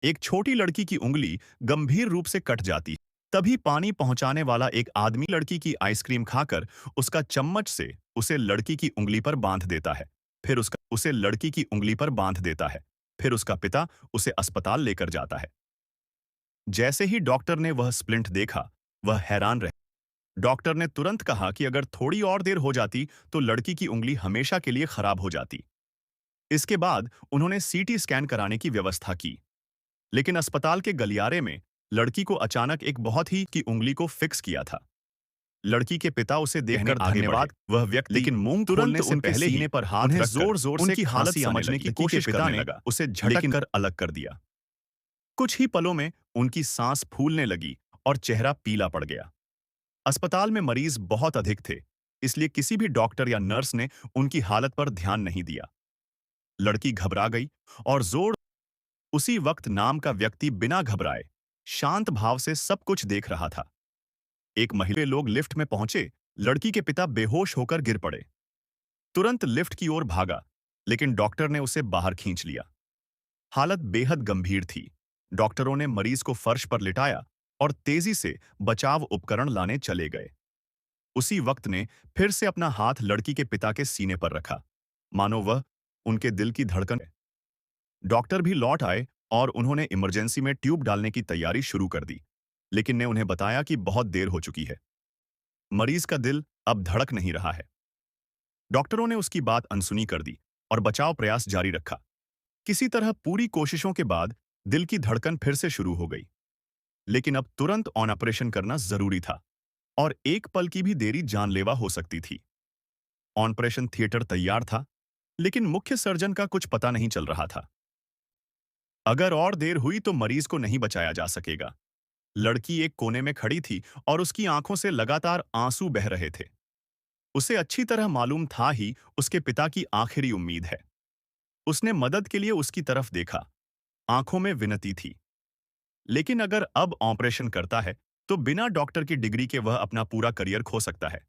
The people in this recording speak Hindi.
एक छोटी लड़की की उंगली गंभीर रूप से कट जाती है। तभी पानी पहुंचाने वाला एक आदमी लड़की की आइसक्रीम खाकर उसका चम्मच से उसे लड़की की उंगली पर बांध देता है। फिर उसका उसे लड़की की उंगली पर बांध देता है। फिर उसका पिता उसे अस्पताल लेकर जाता है। जैसे ही डॉक्टर ने वह स्प्लिंट देखा, वह हैरान रह डॉक्टर ने तुरंत कहा कि अगर थोड़ी और देर हो जाती तो लड़की की उंगली हमेशा के लिए खराब हो जाती। इसके बाद उन्होंने सीटी स्कैन कराने की व्यवस्था की। लेकिन अस्पताल के गलियारे में लड़की को अचानक एक बहुत ही की उंगली को फिक्स किया था। लड़की के पिता उसे देखकर धन्यवाद वह व्यक्ति लेकिन मुंह खोलने से पहले सीने पर हाथ रखकर जोर-जोर से उनकी हालत समझने की कोशिश करने लगा। उसे झटक कर अलग कर दिया। कुछ ही पलों में उनकी सांस फूलने लगी और चेहरा पीला पड़ गया। अस्पताल में मरीज बहुत अधिक थे, इसलिए किसी भी डॉक्टर या नर्स ने उनकी हालत पर ध्यान नहीं दिया। लड़की घबरा गई और जोर उसी वक्त नाम का व्यक्ति बिना घबराए शांत भाव से सब कुछ देख रहा था। एक महिला लोग लिफ्ट में पहुंचे। लड़की के पिता बेहोश होकर गिर पड़े। तुरंत लिफ्ट की ओर भागा, लेकिन डॉक्टर ने उसे बाहर खींच लिया। हालत बेहद गंभीर थी। डॉक्टरों ने मरीज को फर्श पर लिटाया और तेजी से बचाव उपकरण लाने चले गए। उसी वक्त ने फिर से अपना हाथ लड़की के पिता के सीने पर रखा, मानो वह उनके दिल की धड़कन है। डॉक्टर भी लौट आए और उन्होंने इमरजेंसी में ट्यूब डालने की तैयारी शुरू कर दी, लेकिन ने उन्हें बताया कि बहुत देर हो चुकी है। मरीज का दिल अब धड़क नहीं रहा है। डॉक्टरों ने उसकी बात अनसुनी कर दी और बचाव प्रयास जारी रखा। किसी तरह पूरी कोशिशों के बाद दिल की धड़कन फिर से शुरू हो गई, लेकिन अब तुरंत ऑन ऑपरेशन करना जरूरी था और एक पल की भी देरी जानलेवा हो सकती थी। ऑन ऑपरेशन थिएटर तैयार था, लेकिन मुख्य सर्जन का कुछ पता नहीं चल रहा था। अगर और देर हुई तो मरीज को नहीं बचाया जा सकेगा। लड़की एक कोने में खड़ी थी और उसकी आंखों से लगातार आंसू बह रहे थे। उसे अच्छी तरह मालूम था ही उसके पिता की आखिरी उम्मीद है। उसने मदद के लिए उसकी तरफ देखा। आंखों में विनती थी। लेकिन अगर अब ऑपरेशन करता है तो बिना डॉक्टर की डिग्री के वह अपना पूरा करियर खो सकता है।